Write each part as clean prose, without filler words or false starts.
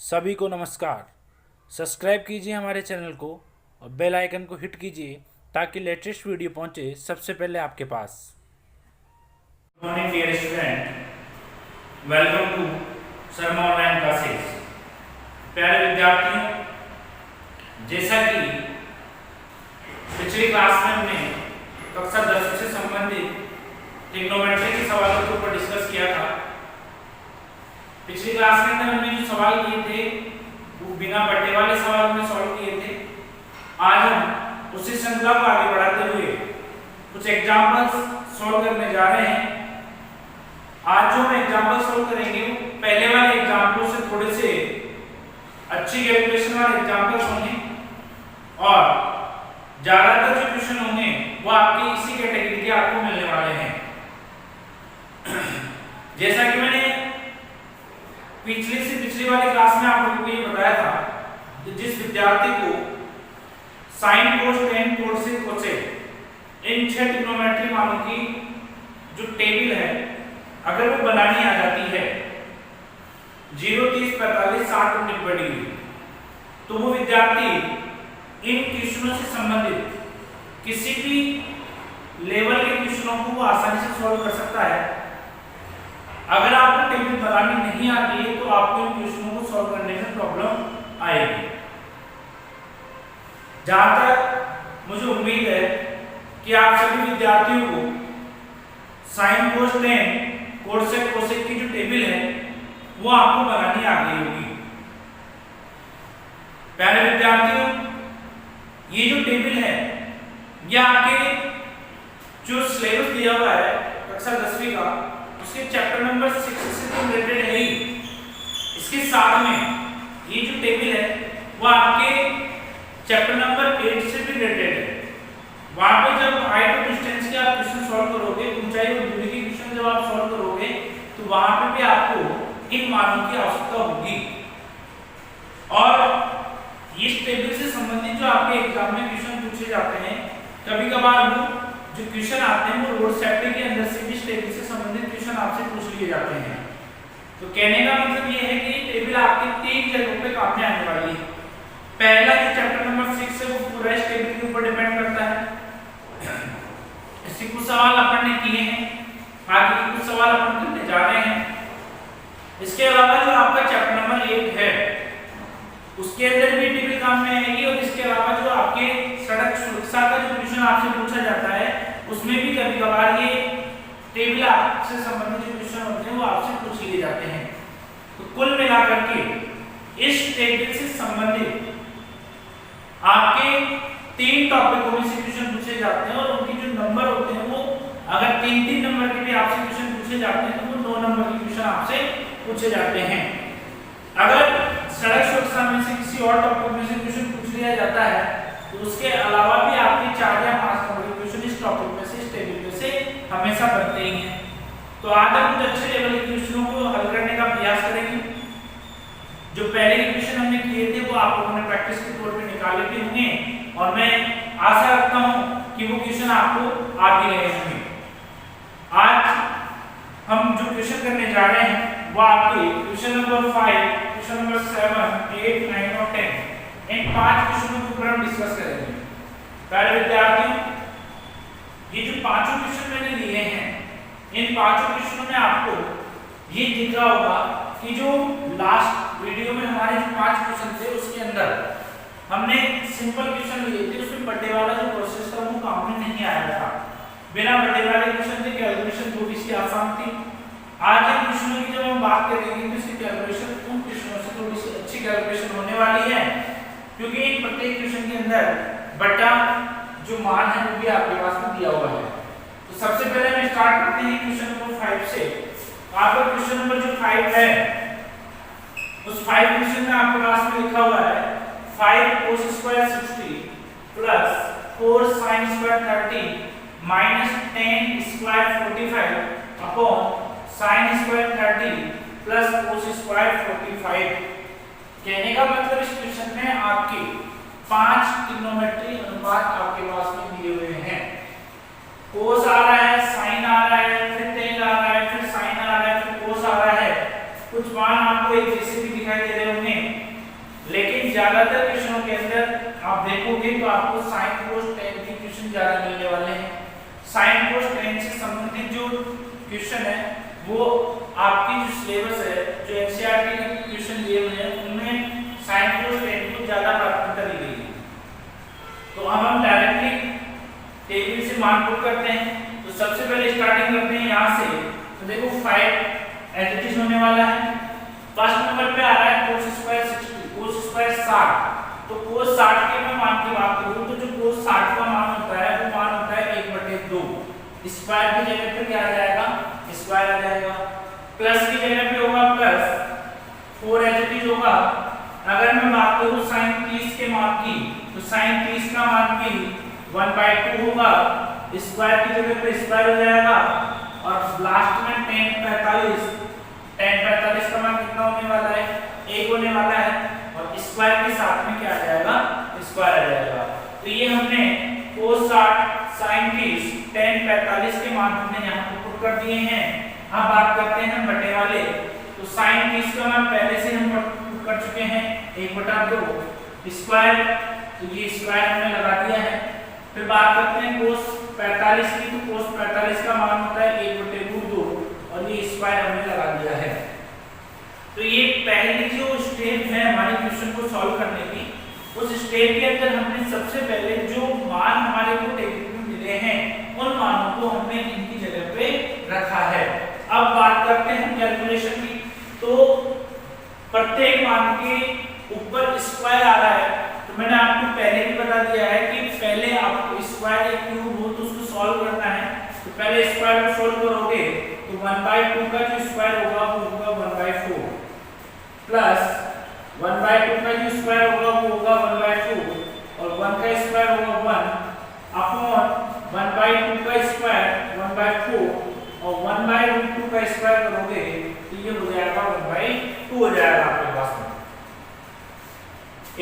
सभी को नमस्कार। सब्सक्राइब कीजिए हमारे चैनल को और बेल आइकन को हिट कीजिए ताकि लेटेस्ट वीडियो पहुंचे सबसे पहले आपके पास। Good morning dear student, welcome to Sharma online classes. प्यारे विद्यार्थियों, जैसा कि पिछली क्लास में हमने कक्षा 10 से संबंधित ट्रिग्नोमेट्री के सवालों के ऊपर डिस्कस किया था। पिछली क्लास के अंदर हमने जो सवाल किए थे वो बिना बट्टे वाले सवाल हमने सॉल्व किए थे। आज हम उसी श्रृंखला को आगे बढ़ाते हुए कुछ एग्जांपल्स सॉल्व करने जा रहे हैं। आज जो हम एग्जांपल सॉल्व करेंगे वो पहले वाले एग्जांपलों से थोड़े से अच्छी कैलकुलेशन वाले एग्जांपल्स होंगे और ज्यादातर जो क्वेश्चन होंगे वो आपके इसी कैटेगरी के आपको मिलने वाले हैं। जैसा कि मैंने पिछली वाली क्लास में आप लोगों को ये बताया था कि जिस विद्यार्थी को sine cos tan cosec cosec in 6 trigonometry मानों की जो टेबल है अगर वो बनानी आ जाती है 0, 30, 45, 60 और 90 डिग्री, तो वो विद्यार्थी इन क्वेश्चनों से संबंधित किसी भी लेवल के क्वेश्चनों को वो आसानी से सॉल्व कर सकता है। अगर आपको टेबल बनानी नहीं आती है तो आपको इन क्वेश्चनों को सॉल्व करने में प्रॉब्लम आएगी। जहां तक मुझे उम्मीद है कि आप सभी विद्यार्थियों को sine cos tan cosec cosec की जो टेबल है वो आपको बनानी आ गई होगी। प्यारे विद्यार्थियों, ये जो टेबल है ये आपके जो सिलेबस दिया हुआ है कक्षा 10वीं का उसके चैप्टर नंबर 6 से तो रिलेटेड है ही। इसके साथ में ये जो टेबल है वो आपके चैप्टर नंबर 8 से भी रिलेटेड है। वहां पे जब हाइट और डिस्टेंस के आप क्वेश्चन सॉल्व करोगे, ऊंचाई और दूरी के क्वेश्चन जब आप सॉल्व करोगे तो वहां पे भी आपको इन मानों की आवश्यकता होगी। और इस टेबल से संबंधित जो आपके एग्जाम में क्वेश्चन पूछे जाते हैं, कभी कभार वो जो क्वेश्चन आते हैं वो रोड सेफ्टी के अंदर से भी इस टेबल से संबंधित क्वेश्चन आपसे पूछ लिए जाते हैं। तो कहने का मतलब ये है कि टेबल आपके 3 जगहों पे काम में आने वाली है। पहला जो चैप्टर नंबर 6 है वो पूरा इस टेबल के ऊपर डिपेंड करता है। इससे कुछ सवाल अपन ने किए हैं, आगे के कुछ सवाल अपन करने जा रहे हैं। इसके अलावा जो आपका चैप्टर नंबर 8 है उसके अंदर भी टेबल काम में आएगी और इसके अलावा जो आपके सड़क सुरक्षा का जो क्वेश्चन आपसे पूछा जाता है उसमें भी कभी कभार ये टेबल आपसे संबंधित जो क्वेश्चन होते हैं वो आपसे पूछ लिए जाते हैं। तो कुल मिलाकर के इस टेबल से संबंधित आपके 3 टॉपिकों में से क्वेश्चन पूछे जाते हैं और उनके जो नंबर होते हैं वो अगर 3-3 नंबर के भी आपसे क्वेश्चन पूछे जाते हैं तो वो 9 नंबर के क्वेश्चन आपसे पूछे जाते हैं। अगर सड़क सुरक्षा में से किसी और टॉपिक में से क्वेश्चन पूछ लिया जाता है तो उसके अलावा भी आपके 4 या 5 नंबर के क्वेश्चन इस टॉपिक में से इस टेबल में से हमेशा बनते ही हैं। तो आज हम कुछ अच्छे लेवल के क्वेश्चनों को हल करने का प्रयास करेंगे। जो पहले के क्वेश्चन हमने किए थे वो आप लोगों ने प्रैक्टिस के तौर पे निकाले भी होंगे और मैं आशा रखता हूं कि वो क्वेश्चन आपको आ भी रहे होंगे। आज हम जो क्वेश्चन करने जा रहे हैं वो आपके क्वेश्चन नंबर 5, क्वेश्चन नंबर 7, 8, 9 और 10 इन 5 क्वेश्चनों के ऊपर हम डिस्कस करेंगे। प्यारे विद्यार्थियों, ये जो 5 क्वेश्चन मैंने लिए हैं इन 5 क्वेश्चनों में आपको ये दिख रहा होगा कि जो लास्ट वीडियो में हमारे जो 5 क्वेश्चन थे उसके अंदर हमने सिंपल क्वेश्चन लिए थे, उसमें बड़े वाला जो प्रोसेस था वो काम में नहीं आया था। बिना बड़े वाले क्वेश्चन थे, कैलकुलेशन थोड़ी सी आसान थी। आज के क्वेश्चनों की जब हम बात करेंगे तो इसकी कैलकुलेशन उन क्वेश्चनों से थोड़ी सी अच्छी कैलकुलेशन होने वाली है, क्योंकि प्रत्येक क्वेश्चन के अंदर बटा जो मान है वो भी आपके पास में दिया हुआ है। तो सबसे पहले हम स्टार्ट करते हैं क्वेश्चन नंबर 5 से। आपका क्वेश्चन नंबर जो 5 है उस 5 क्वेश्चन में आपके पास में लिखा हुआ है 5 cos square 60 plus 4 sin square 30 minus 10 square 45 upon sin square 30 plus cos square 45। कहने का मतलब इस क्वेश्चन में आपके 5 ट्रिग्नोमेट्री अनुपात आपके पास में दिए हुए हैं। cos आ रहा है, sin आ रहा है, फिर tan आ रहा है, फिर sin आ रहा है, फिर cos आ रहा है। कुछ मान आपको एक जैसे भी दिखाई दे रहे होंगे। ज्यादातर क्वेश्चनों के अंदर आप देखोगे तो आपको साइन कोस टेन के क्वेश्चन ज्यादा मिलने वाले हैं। साइन कोस टेन से संबंधित जो क्वेश्चन है वो आपकी जो सिलेबस है, जो एनसीईआरटी के क्वेश्चन दिए हुए हैं उनमें साइन कोस टेन को ज्यादा प्राथमिकता दी गई है। तो अब हम डायरेक्टली टेबल से मान पुट करते हैं। तो सबसे पहले स्टार्टिंग करते हैं यहाँ से। तो देखो 5 एडिटिव होने वाला है। फर्स्ट नंबर पे आ रहा है कोस स्क्वायर 60, कोस स्क्वायर 60। तो कोस 60 के मैं मान की बात करूं तो जो कोस 60 का मान होता है वो मान होता है 1/2। स्क्वायर की जगह पे क्या आ जाएगा, स्क्वायर आ जाएगा। प्लस की जगह पे होगा प्लस 4 एडिटिव होगा। अगर मैं बात करूं sin 30 के मान की तो sin 30 का मान भी 1/2 होगा। स्क्वायर की जगह पे स्क्वायर हो जाएगा। और लास्ट में tan 45 का मान कितना होने वाला है, 1 होने वाला है। और स्क्वायर के साथ में क्या आ जाएगा, स्क्वायर आ जाएगा। तो ये हमने cos 60 sin 30 tan 45 के मान हमने यहाँ पे पुट कर दिए हैं। अब बात करते हैं बटे वाले। तो sin 30 का मान पहले से हम पुट कर चुके हैं 1/2 स्क्वायर। तो ये स्क्वायर हमने लगा दिया है। फिर बात करते हैं cos 45 की। तो cos 45 का मान होता है 1/2 और ये स्क्वायर हमने लगा दिया है। तो ये पहली जो स्टेप है हमारे क्वेश्चन को सॉल्व करने की, उस स्टेप के अंदर हमने सबसे पहले जो मान हमारे को टेबल में मिले हैं उन मानों को हमने इनकी जगह पे रखा है। अब बात करते हैं कैलकुलेशन की। तो प्रत्येक मान के ऊपर स्क्वायर आ रहा है। तो मैंने आपको पहले भी बता दिया है कि पहले आपको स्क्वायर एक क्यूब हो तो उसको सॉल्व करना है। तो पहले स्क्वायर को सॉल्व करोगे तो 1/2 का जो स्क्वायर होगा वो होगा 1/4 प्लस 1/2 का जो स्क्वायर होगा वो होगा 1/2 और 1 का स्क्वायर होगा 1 अपॉन 1/2 का स्क्वायर 1/4 और 1/2 का स्क्वायर करोगे तो ये हो जाएगा 1/2 हो जाएगा आपके पास में।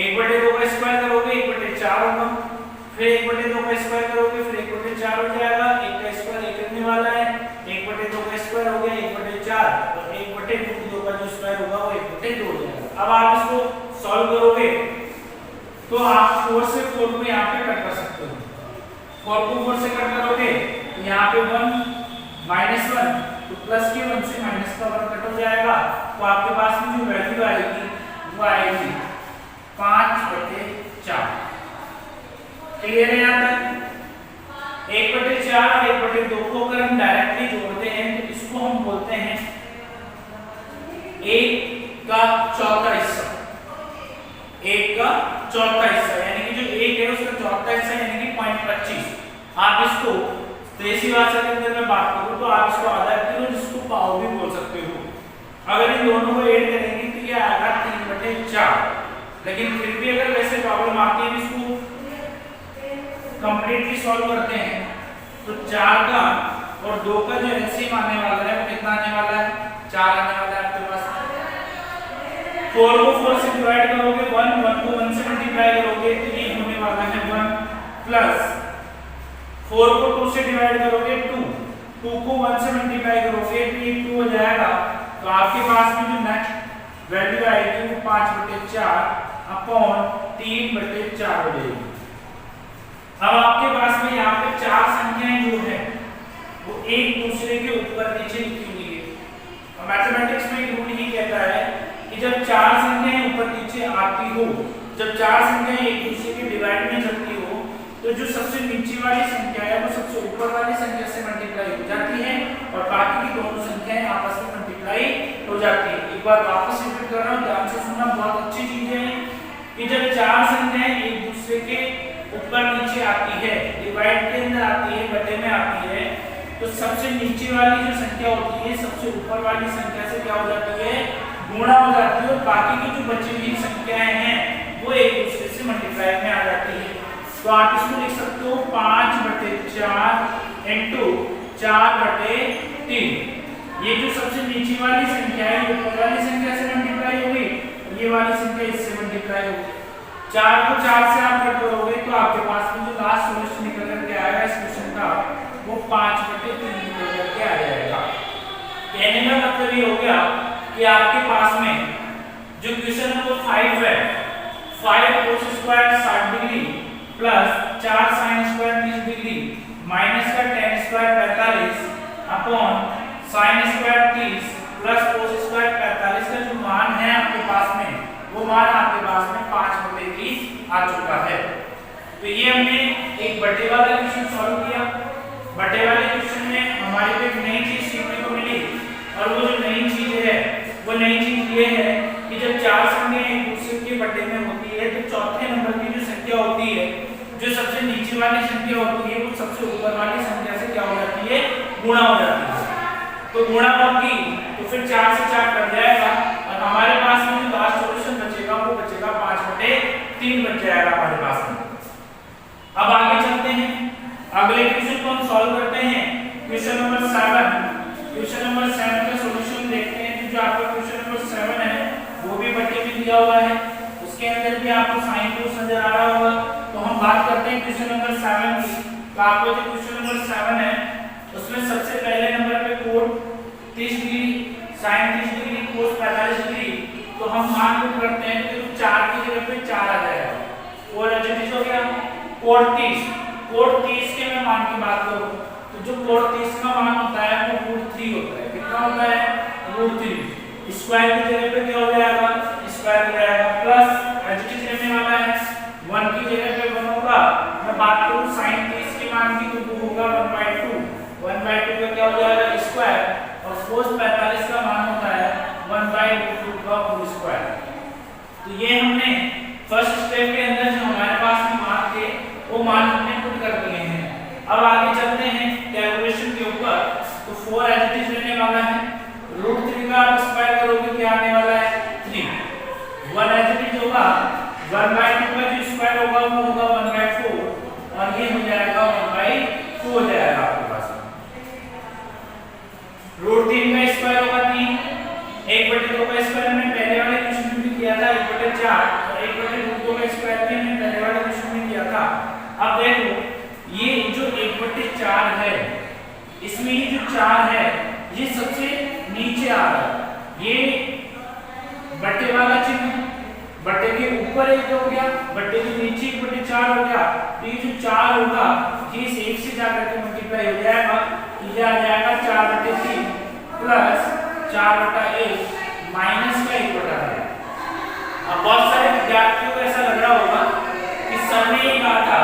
1/2 का स्क्वायर करोगे 1/4 होगा। फिर 1/2 का स्क्वायर करोगे फिर 1/4 हो जाएगा। 1 का स्क्वायर 1 करने वाला है। 1/2 का स्क्वायर हो गया 1/4 और 1/2 का जो स्क्वायर होगा वो 1/2 हो जाएगा। अब आप इसको सॉल्व करोगे तो आप 4 से 4 को यहाँ पे कट कर सकते हो। 4 को 4 से कट करोगे तो यहाँ पे 1 -1 तो प्लस के 1 से माइनस का 1 कट हो जाएगा। तो आपके पास में जो वैल्यू आएगी वो आएगी 5/4। क्लियर है यहाँ तक? 1/4 और 1/2 को अगर हम डायरेक्टली जोड़ते हैं तो इसको हम बोलते हैं 1 का चौथा हिस्सा। 1 का चौथा हिस्सा यानी कि जो 1 है उसका चौथा हिस्सा यानी कि 0.25। आप इसको देसी भाषा के अंदर में बात करूं तो आप इसको आधा किलो जिसको पाव भी बोल सकते हो। अगर इन दोनों को ऐड करेंगे तो ये आएगा 3/4। लेकिन फिर भी अगर वैसे प्रॉब्लम आती है इसको कंप्लीटली सॉल्व करते हैं तो 4 का और 2 का जो एलसीएम आने वाला है वो कितना आने वाला है, 4 आने वाला है आपके पास। 4 को 4 से डिवाइड करोगे 1, 1 को 1 से मल्टीप्लाई करोगे तो ये होने वाला है 1 प्लस 4 को 2 से डिवाइड करोगे 2, 2 को 1 से मल्टीप्लाई करोगे तो ये 2 हो जाएगा। तो आपके पास में जो नेक्स्ट वैल्यू आएगी वो 5/4 अपॉन 3/4 हो जाएगी। अब आपके पास में यहाँ पे 4 संख्याएं जो है वो एक दूसरे के ऊपर नीचे लिखी हुई है। और मैथमेटिक्स में एक रूल ही कहता है कि जब 4 संख्याएं ऊपर नीचे आती हो, जब 4 संख्याएं एक दूसरे के डिवाइड में चलती हो तो जो सबसे नीचे वाली संख्या है वो सबसे ऊपर वाली संख्या से मल्टीप्लाई हो जाती है और बाकी की दोनों संख्याएं आपस में मल्टीप्लाई हो जाती है। एक बार वापस रिपीट कर रहा हूँ, ध्यान से सुनना, बहुत अच्छी चीजें हैं कि जब 4 संख्याएं एक दूसरे के ऊपर नीचे आती है, डिवाइड के अंदर आती है, बटे में आती है, तो सबसे नीचे वाली जो संख्या होती है सबसे ऊपर वाली संख्या से क्या हो जाती है, गुणा हो जाती है और बाकी की जो बची हुई संख्याएं हैं वो एक दूसरे से मल्टीप्लाई में आ जाती है। तो आप इसको लिख सकते हो 5/4 इंटू 4/3। ये जो सबसे नीचे वाली संख्या है ये ऊपर वाली संख्या से मल्टीप्लाई होगी, ये वाली संख्या इससे मल्टीप्लाई होगी। 4 को 4 से आप कट करोगे तो आपके पास में जो लास्ट सॉल्यूशन निकल करके आएगा इस क्वेश्चन का वो 5/3 निकल करके आ जाएगा। कहने का मतलब ये हो गया कि आपके पास में जो क्वेश्चन नंबर 5 है, 5 cos square 60 degree plus 4 sin square 30 degree minus का tan square 45 upon sin square 30 plus cos square 45 का जो मान है आपके पास में वो मान आपके पास में 5/30 आ चुका है। तो ये हमने एक बटे वाला क्वेश्चन सॉल्व किया। बटे वाले क्वेश्चन में हमारे को एक नई चीज सीखने को मिली और वो जो नई चीज है वो नई चीज ये है कि जब चार संख्याएं एक दूसरे के बटे में होती है तो चौथे नंबर की जो संख्या होती है, जो सबसे नीचे वाली संख्या होती है, वो सबसे ऊपर वाली संख्या से क्या हो जाती है, गुणा हो जाती है। तो गुणा होगी तो फिर 4 से 4 कट जाएगा और हमारे पास में जो लास्ट सॉल्यूशन बचेगा वो बचेगा 5/3 बच जाएगा हमारे पास में। अब आगे चलते हैं, अगले क्वेश्चन को हम सॉल्व करते हैं। क्वेश्चन नंबर 7 का सॉल्यूशन देखते हैं। जो आपका क्वेश्चन नंबर 7 है वो भी बटे में दिया हुआ है, उसके अंदर भी आपको साइन कोस नजर आ रहा होगा। तो हम बात करते हैं क्वेश्चन नंबर 7 की। तो आपका जो क्वेश्चन नंबर 7 है उसमें सबसे पहले नंबर पे कोण 30 degree, sin 30 degree, cos 45 degree. तो हम मान पुट करते हैं तो 4 की जगह पे 4 आ जाएगा और एडजस्ट हो गया। कोण 30 के मैं मान की बात करूं तो जो कोण 30 का मान होता है वो √3 होता है। कितना होता है, √3। स्क्वायर की जगह पे क्या हो जाएगा, स्क्वायर हो जाएगा, प्लस एडजस्ट रहने वाला है 1 की जगह पे 1 होगा। मैं बात करूं sin 30 के मान की तो वो होगा 1/2 का क्या हो जाएगा, स्क्वायर, और cos 45 का मान होता है 1/2 का होल स्क्वायर। तो ये हमने फर्स्ट स्टेप के अंदर जो हमारे पास में मान थे वो मान हमने पुट कर दिए हैं। अब आगे चलते हैं कैलकुलेशन के ऊपर। तो 4 एडजस्ट रहने वाला है, √3 का आप स्क्वायर करोगे क्या आने वाला है, 3। 1 एडजस्ट होगा, 1/2 का जो स्क्वायर होगा वो होगा 1/4 और ये हो जाएगा 1/2 हो जाएगा आपके पास। √3 का स्क्वायर होगा 3, 1/2 का स्क्वायर हमने पहले वाले क्वेश्चन में भी किया था 1/4 और 1/2 का स्क्वायर भी हमने पहले वाले क्वेश्चन में किया था। अब देखो ये जो 1/4 है इसमें ये जो 4 है ये सबसे नीचे आ रहा है, ये बटे वाला चिन्ह, बटे के ऊपर 1 हो गया, बटे के नीचे 1/4 हो गया। तो ये जो 4 होगा ये इस 1 से जाकर के मल्टीप्लाई हो जाएगा, ये आ जाएगा 4/3 प्लस 4/1 माइनस का 1/2। अब बहुत सारे विद्यार्थियों को ऐसा लग रहा होगा कि सर ने ये कहा था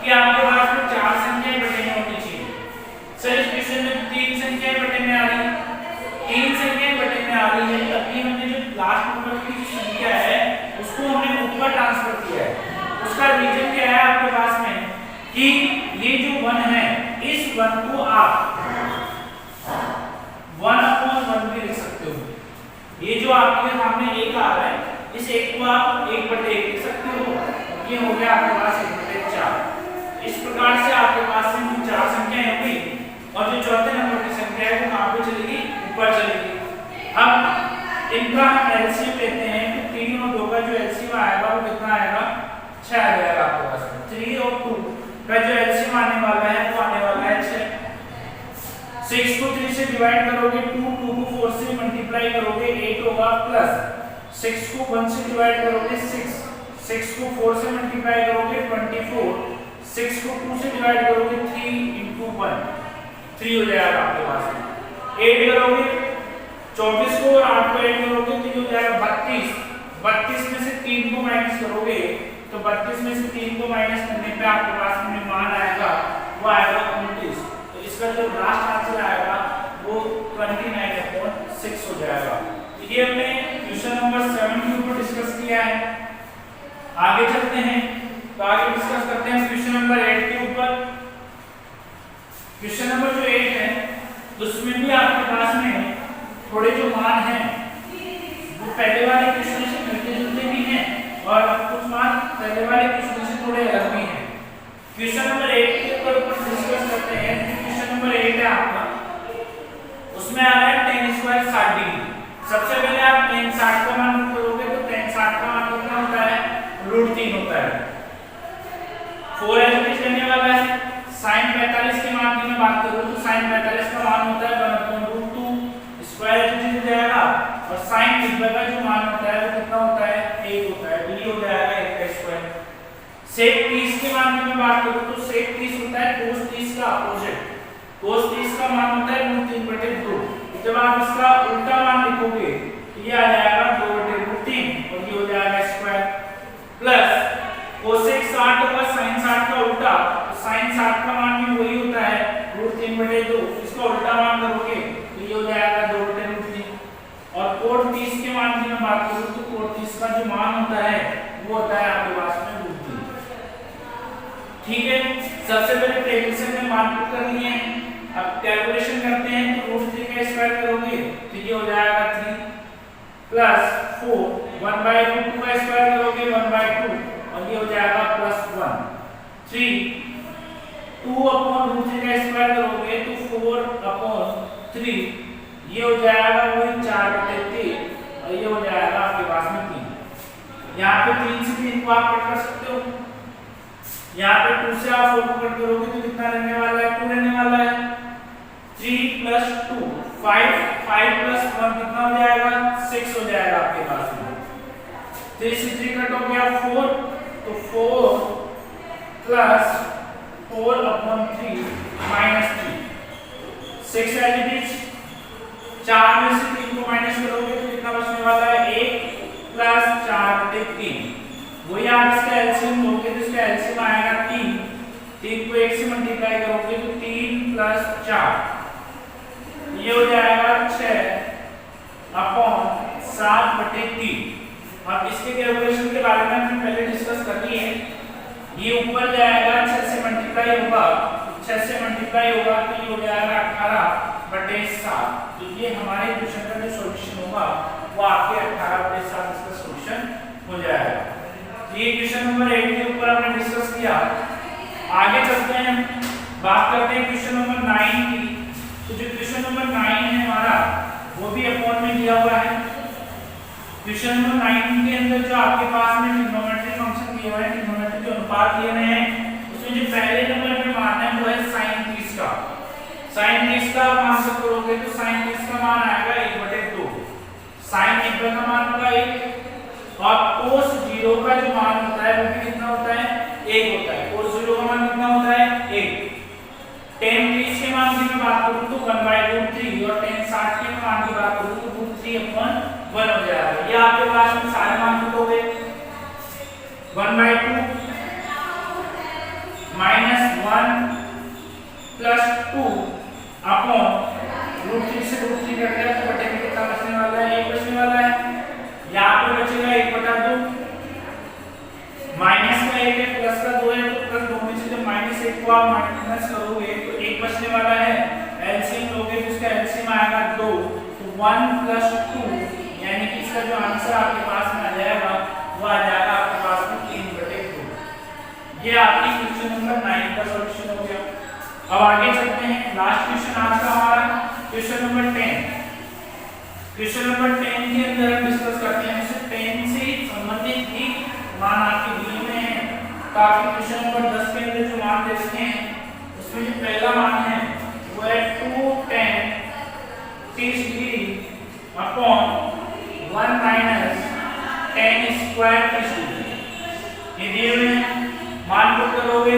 कि आपके पास में 4 संख्याएं बटे में होनी चाहिए। सर इस क्वेश्चन में 3 संख्याएं बटे में आ रही, 3 संख्याएं बटे में आ रही है, तभी हमने जो लास्ट नंबर की जो संख्या है उसको हमने ऊपर ट्रांसफर किया है। उसका रीजन क्या है आपके पास में कि ये जो 1 है इस 1 को आप 1/1 भी लिख सकते हो। ये जो आपके सामने 1 आ रहा है इस 1 को आप 1/1 लिख सकते हो। ये हो गया आपके पास 1/4। इस प्रकार से आपके पास में 4 संख्याएं हुई और जो चौथे नंबर की संख्या है वो कहां पे चलेगी, ऊपर चलेगी। अब इनका हम एलसीएम लेते हैं तो 3 और 2 का जो एलसीएम आएगा वो कितना आएगा, 6 आ जाएगा आपके पास में। 3 और 2 का जो एलसीएम आने वाला है वो आने वाला है 6। 6 को 3 से डिवाइड करोगे 2 को 4 से मल्टीप्लाई करोगे 8 होगा, प्लस 6 को 1 से डिवाइड करोगे 6 को 4 से मल्टीप्लाई करोगे 24, 6 को 2 से डिवाइड करोगे 3 × 1 3 हो जाएगा आपके पास में। 8 करोगे 24 को और 8 को ऐड करोगे तो ये हो जाएगा 32। 32 में से 3 को माइनस करोगे तो 32 में से 3 को माइनस करने पे आपके पास में मान आएगा वो आएगा 29। तो इसका जो लास्ट आंसर आएगा वो 29/6 हो जाएगा। तो ये हमने क्वेश्चन नंबर 7 के ऊपर डिस्कस किया है। आगे चलते हैं तो आगे डिस्कस करते हैं क्वेश्चन नंबर 8 के ऊपर। क्वेश्चन नंबर जो 8 है उसमें भी आपके पास में थोड़े जो मान हैं वो पहले वाले क्वेश्चन से मिलते जुलते भी हैं और कुछ मान पहले वाले क्वेश्चन से थोड़े अलग भी हैं। क्वेश्चन नंबर 8 के ऊपर डिस्कस करते हैं। क्वेश्चन नंबर 8 है आपका, उसमें आ रहा है tan स्क्वायर 60 डिग्री। सबसे पहले आप tan 60 का मान करोगे तो tan 60 का मान कितना होता है, √3 होता है। 4 एलिमेंट लेने वाला है। sin 45 के मान की मैं बात करूं तो sin 45 का मान होता है 1/2 स्क्वायर एलिमेंट हो जाएगा और sin 90 का जो मान होता है वो कितना होता है, 1 होता है। d हो जाएगा 1 स्क्वायर। सेक 30 के मान की मैं बात करूं तो सेक 30 होता है कोस 30 का अपोजिट। कोस 30 का मान होता है √3/2। जब आप इसका उल्टा मान लिखोगे तो ये आ जाएगा 2/√3 और ये हो जाएगा स्क्वायर प्लस कोसेक 60 होगा sin 60 का उल्टा, तो sin 60 का मान भी वही होता है √3/2। इसका उल्टा मान करोगे तो ये हो जाएगा 2/√3। और कोट 30 के मान की मैं बात करूं तो कोट 30 का जो मान होता है वो होता है आपके पास में √3। ठीक है, सबसे पहले टेबल से हमने मान पुट कर लिए हैं। अब कैलकुलेशन करते हैं तो √3 का स्क्वायर करोगे तो ये हो जाएगा 3 प्लस 4 1/2 का स्क्वायर करोगे 1/2 और ये हो जाएगा +1 3 2/√3 का स्क्वायर करोगे तो 4/3 ये हो जाएगा वही 4/3 और ये हो जाएगा आपके पास में 3। यहाँ पे 3 से 3 को आप कट कर सकते हो। यहाँ पे 2 से आप 4 को कट करोगे तो कितना रहने वाला है 2 रहने वाला है। 3 + 2 5 5 + 1 कितना हो जाएगा 6 हो जाएगा आपके पास में। 3 से 3 कट हो गया 4 तो 4 + 4/3 -3 6 एज इट इज। 4 में से 3 को माइनस करोगे तो कितना बचने वाला है 1 + 4/3। वही आप इसका एलसीएम लोगे तो इसका एलसीएम आएगा 3 3 को 1 से मल्टीप्लाई करोगे तो 3 + 4 ये हो जाएगा 6/7/3। अब इसके कैलकुलेशन के बारे में हमने पहले डिस्कस कर लिए हैं। ये ऊपर जाएगा 6 से मल्टीप्लाई होगा 6 से मल्टीप्लाई होगा तो ये हो जाएगा 18/7। तो ये हमारे क्वेश्चन का जो सॉल्यूशन होगा वो आपके 18/7 इसका सॉल्यूशन हो जाएगा। तो ये क्वेश्चन नंबर 8 के ऊपर हमने डिस्कस किया। आगे चलते हैं, बात करते हैं क्वेश्चन नंबर 9 की। तो जो क्वेश्चन नंबर 9 है हमारा वो भी अपॉन में दिया हुआ है। क्वेश्चन नंबर 9 के अंदर जो आपके पास में ट्रिग्नोमेट्री फंक्शन दिए हुए हैं, ट्रिग्नोमेट्री जो अनुपात दिए हुए हैं उसमें जो पहले नंबर पे मान है वो है sin 30 का। sin 30 का मान से करोगे तो sin 30 का मान आएगा 1/2। sin 1 का मान होगा 1 और cos 0 का जो मान होता है वो भी कितना होता है 1 होता है। cos 0 का मान कितना होता है 1। tan 30 के मान की मैं बात करूं तो 1/√3 और tan 60 के मान की बात करूं तो √3/1 हो जाएगा। ये आपके पास में सारे मान लिखोगे 1/2 -1 + 2 अपॉन √3 से √3 कट गया तो बटे में कितना बचने वाला है 1 बचने वाला है। यहाँ पे बचेगा 1/2 माइनस का 1 है प्लस का 2 है तो प्लस 2 में से जब -1 को आप माइनस करोगे तो 1 बचने वाला है। एलसीएम लोगे तो इसका एलसीएम आएगा 2 तो 1 + 2 यानी कि इसका जो आंसर आपके पास में आ जाएगा वो आ जाएगा आपके पास में 3/2। ये आपकी क्वेश्चन नंबर 9 का सॉल्यूशन हो गया। अब आगे चलते हैं, लास्ट क्वेश्चन आज का हमारा क्वेश्चन नंबर 10। क्वेश्चन नंबर 10 के अंदर हम डिस्कस करते हैं उसे 10 से संबंधित ही मान आपके दिए हुए हैं। तो आपके क्वेश्चन नंबर 10 के अंदर जो मान दे रखे हैं उसमें जो पहला मान है वो है 2 tan 30 degree upon 1 - tan square 30 degree. ये दिए हुए हैं, मान पुट करोगे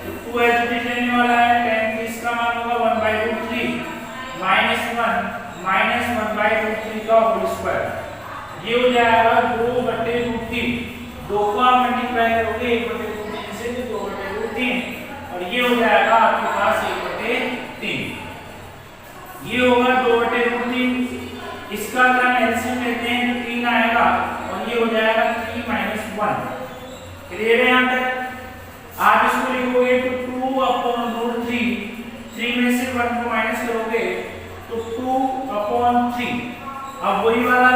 तो 2 एच लेने वाला है। tan 30 का मान होगा 1/√3 -1 1/√3 का होल स्क्वायर। ये हो जाएगा 2/√3। 2 को आप मल्टीप्लाई करोगे 1/√3 से तो 2/√3 और ये हो जाएगा आपके पास 1/3। ये होगा 2/√3। इसका अगर हम एलसीएम लेते हैं तो 3 आएगा और ये हो जाएगा 3 - 1। क्लियर है यहाँ तक? आप इसको लिखोगे तो 2/√3 3 में से 1 को माइनस करोगे तो 2/3। अब वही वाला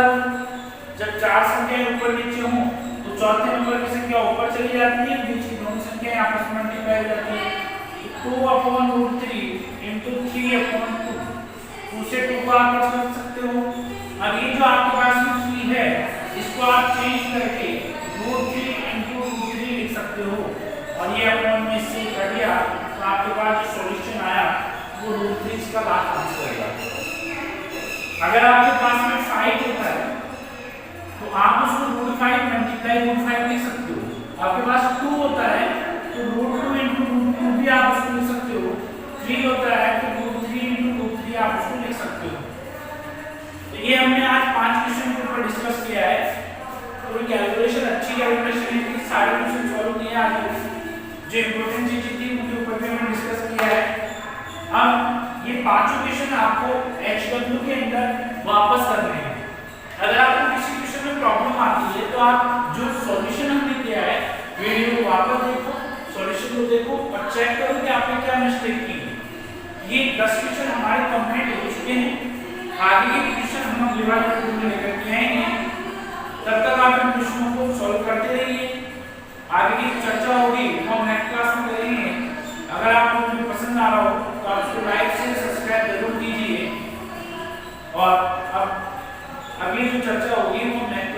जब 4 संख्याएं ऊपर नीचे हों तो चौथे नंबर की संख्या ऊपर चली जाती है, बीच की दोनों संख्याएं आपस में मल्टीप्लाई हो जाती है। 2/√3 × 3/2 2 से 2 को आप कर सकते हो। अब ये जो आपके पास में 3 है इसको आप चेंज करके √3 × √3 लिख सकते हो और ये अपॉन में से कर दिया तो आपके पास जो सॉल्यूशन आया वो √3 का लास्ट आंसर आएगा। अगर आपके पास में 5 होता है तो आप उसको √5 × √5 लिख सकते हो। आपके पास 2 होता है तो √2 × √2 भी आप उसको लिख सकते हो। 3 होता है तो √3 × √3 आप उसको लिख सकते हो। तो ये हमने आज 5 क्वेश्चन के ऊपर डिस्कस किया है। तो कैलकुलेशन अच्छी कैलकुलेशन है, सारे क्वेश्चन सॉल्व किए आज जो इंपॉर्टेंट चीजें थी उनके ऊपर भी हमने डिस्कस किया है। अब ये पांचों क्वेश्चन आपको HW के अंदर वापस करने हैं। अगर आपको किसी क्वेश्चन में प्रॉब्लम आती है तो आप जो सॉल्यूशन हमने किया है वीडियो को वापस देखो, सॉल्यूशन को देखो और चेक करो कि आपने क्या मिस्टेक की है। ये 10 क्वेश्चन हमारे कंप्लीट हो चुके हैं। आगे के क्वेश्चन हम अगली बार वीडियो में लेकर के आएंगे। तब तक आप इन क्वेश्चनों को सॉल्व करते रहिए। आगे की चर्चा होगी हम नेक्स्ट क्लास में करेंगे। अगर आपको वीडियो पसंद आ रहा हो तो आप उसको लाइक से सब्सक्राइब जरूर कीजिए। और अब अगली जो चर्चा होगी वो नेक्स्ट